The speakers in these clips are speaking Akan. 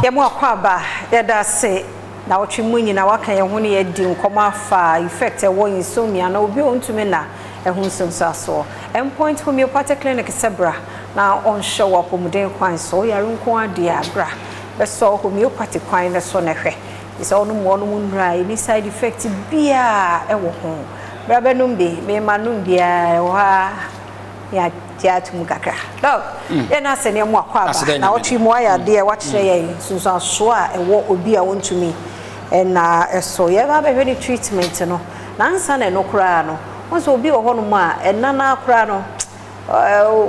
Yemo akwaba yada se na wotwe munyi na waka ye ho ne yedi nkoma afa effect e wo insomnia na obi ontumi na ehun nsonsaso endpoint homeopathic clinic sebra na on show up muden kwan so yare nko ade abra beso homeopathic kwan ne so na hwe is onu mo nra any side effect bia e wo ho bra benum bi me manum bia wo ha ya tum kakra dog ye na se ne mo akwaba na wotwe mo aya de wa kire ye nsonsaso a e wo obi a wontumi na so ye ba be hwe treatment no na nsa na no kura no onso obi wo hono ma enna na kura no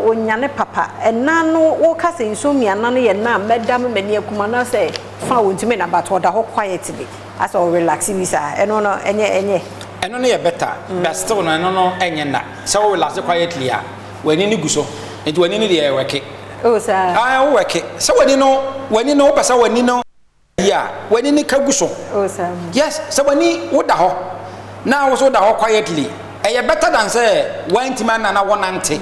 onyane papa enna no wo ka se insomnia na no ye na medam mani akuma na se fa wontumi na but oda ho quietly as o relax visa eno no enye eno no ye better but still no eno no enye na se wo relax quietly a wani ni guso enti wani ni de ye weke o sa wo weke se wani no wo pesa wani no ya wani ni kaguso o sa yes se wani wo da ho na wo so da ho quietly eye better than say went man na wonante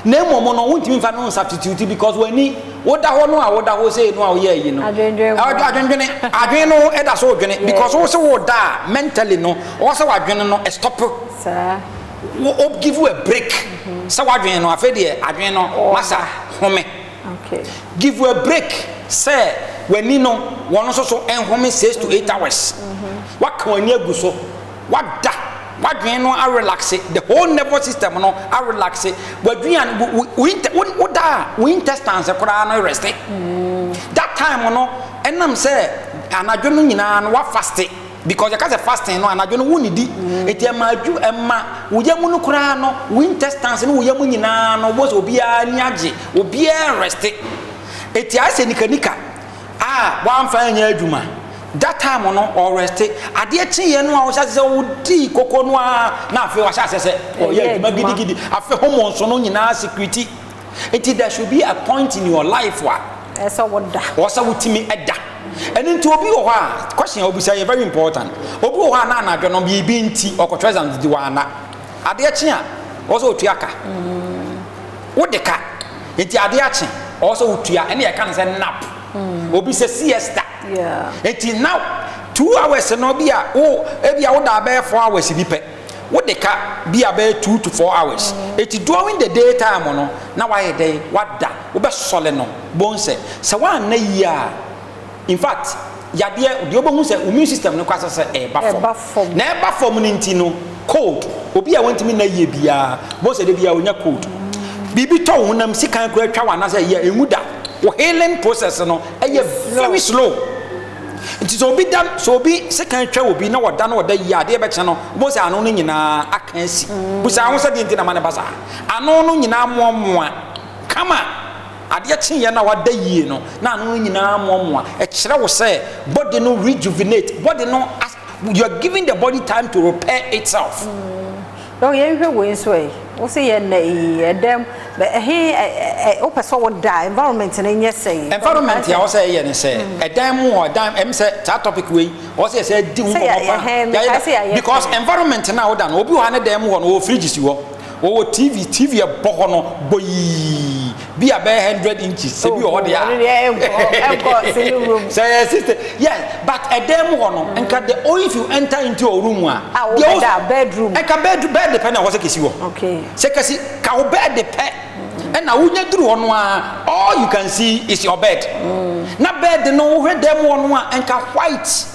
na momo no wontimi fa no substitute because wani wo da ho no a wo da ho say no a wo ye yi no adwen no e da so odwene because wo se wo da mentally no wo se wadwene no stop sir wo give you a break se wadwene no afa de adwen no masa home okay give you a break say wani no wono so enhome 6 to 8 hours waka wani aguso wada wadwen no a relax the whole nervous system no a relax wadwen we intestines kura no rest that time no enam say anadwo no nyina no wa fast because you can say fasting no anadwo no wunidi eti amaju emma woyamu no kura no we intestines no woyamu nyina no bo so bia ni age obi rest eti ase nikanika wan fa anya adwuma that time no or rest ade chiye no a wo sha se wodi koko no na afi wa sha se o ye adwuma gidigidi afi hormones no nyina security eti there should be a point in your life wa eso woda wo sa wutimi eda eni nti obi wo ha question obi say very important obi wo ha na anadwo no bi nti okotweza ndi wa na ade chi a wo so otuaka wo de ka enti ade achi wo so otua ene ye kan say nap obi say siesta yeah enti now 2 hours no bia wo ebia wo da be 4 hours bi pe wo de ka bia be 2 to 4 hours enti during the day time no na wa ye dey wada wo be sole no bon say wa na yi a in fact yade de obo hu say immune system no kwasa say e ba form na e ba form ni nti no cold obi a wantimi na yi bia bo say de bia onya cold bibi to hunam sikan kura twa wa na say ye enguda wo healing process no e very slow nti so obi dan so obi sikan twa obi na woda na woda yi ade be che no bo say anu no nyina akan si bu say anu say de nti na mane basa anu no nyina moamoa kama ade chi ye na woda yi no na anu no nyina moamoa e kire wo say body no rejuvenate body no you are giving the body time to repair itself no ye hwe we so e wo say ye na edem be o person wo die environment na nye say environment ya wo say ye ne say edem mo edem em say that topic we wo say di wo because environment na wo da no obi wo na dem wo no wo fridge si wo wo TV e boho no boyi bi a be 100 inches se bi o de ya say sister yes but edem wo no enka the only if you enter into a room a bedroom enka bed depend on what kesi wo okay se kesi ka wo bed depend and na wunya duru ho no all you can see is your bed na bed no wo dem wo no enka white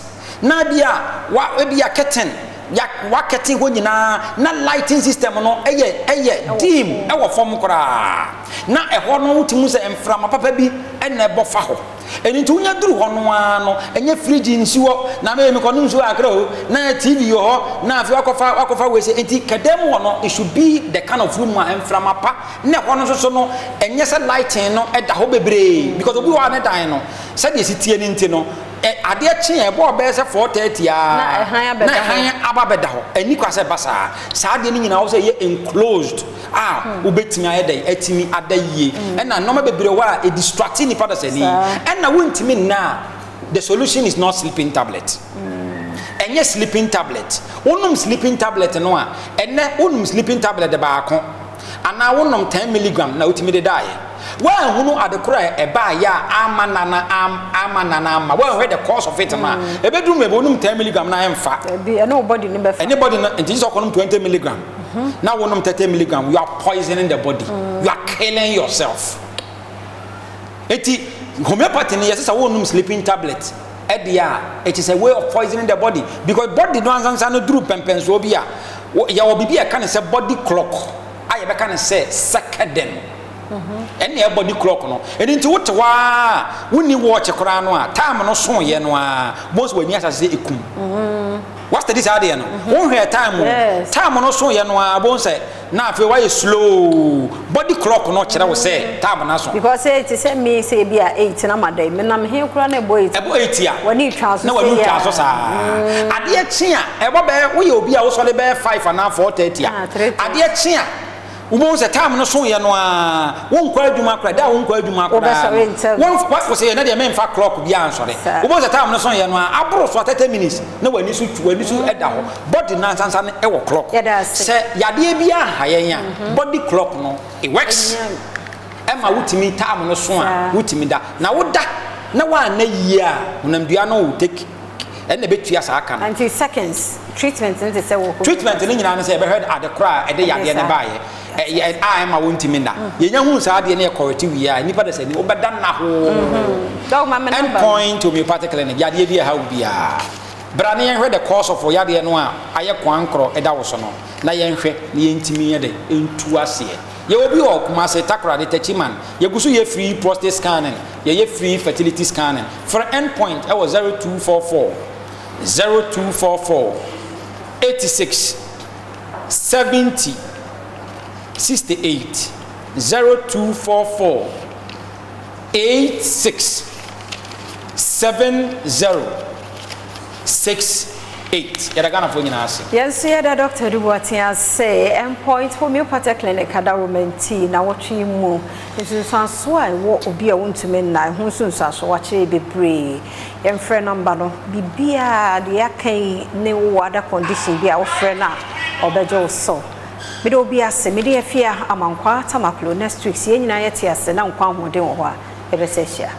na bia wa bia curtain ya waketi ho nyina na lighting system no eye dim e wo form kora na e ho no utimu se emframa papa bi ena e bofa ho eni nti unya duru ho no enye fridge nsuo na me me kono nsuo akra ho na TV ho na afi wakofa we se enti kadem ho no it should be the kind of room emframa pa na ho no so no enye se lighting no e da ho bebre because obi wa na dan no se de sitie ni nti no ade chi e bo be se 4:30 na han ababeda ho ani kwase basa saa de ni nyina wo se ye enclosed ubetimi ayeda etimi adaye na no ma bebre wa e distracting ni pada se ni na wontimi na the solution is not sleeping tablet enye sleeping tablet wonum sleeping tablet no wonum sleeping tablet de ba ko ana wonum 10 mg na utimi de dae when hunu adekora eba ya ama when the course of it ma ebedu mebonum 10 mg na emfa anybody no it is 20 mg now wonum 30 mg you are poisoning the body you are killing yourself eti homeopathy yes say wonum sleeping tablet edia it is a way of poisoning the body because body no ansansa no duru pempenso bia ya obibi e kan say body clock aye be kan say circadian any body clock no and into what wa woni watch kora no a time no so ye no a most when you say ekum what's the this idea no won hear time no so ye no a bon say na fe why slow body clock no kira wo say time na so because it say me say be 8 na madai me nam he kora na ebo 8 ya woni twa so na woni twa so sa ade chi a ebo be wo ye obi a wo so le be 5 and 4:30 ade chi a Ubo se time no so ye no a won kwa adwuma kra da won kwa adwuma kra won what say na de me mfa clock bia ansore ubo se time no so ye no a abro so 30 minutes na wani su eda ho body na sansa ne e wo clock se yade bia hayen a body clock no it works ema wutimi time no so a wutimi da na woda na wa na yi a unamdua no wo take and the betua sa aka 90 seconds treatment nti se wo treatment ni nyina no se be heard adekra e de yade ne baaye I am a wontimi na yenya hu sa ade ne e corrective wi a nipa da sani obeda na ho end point to me particularly yade bia ha bia brane yen hwe the course of yade no a aye kwankro e da wo so no na yen hwe na yentimi ye de entu ase ye obi o kuma se takra de tachiman ye gusu ye free prostate scanning ye free fertility scanning for end point I was 0244 86 70 68 0244 86 70 68 yada gana fo nyina ase yes yada Dr. Duboatia say endpoint homeopathic clinic adaromenti na wotwe mu nsunsanso a wo obi a wontumi na ho nsunsanso wache bebre yemfre number no bibia de akan ne wo ada condition bia wo frɛ na obejo so me do obi ase me de afia amankwa tamaklo next week ye nyina yete ase na nkwa hoden wo ho a ebe se hia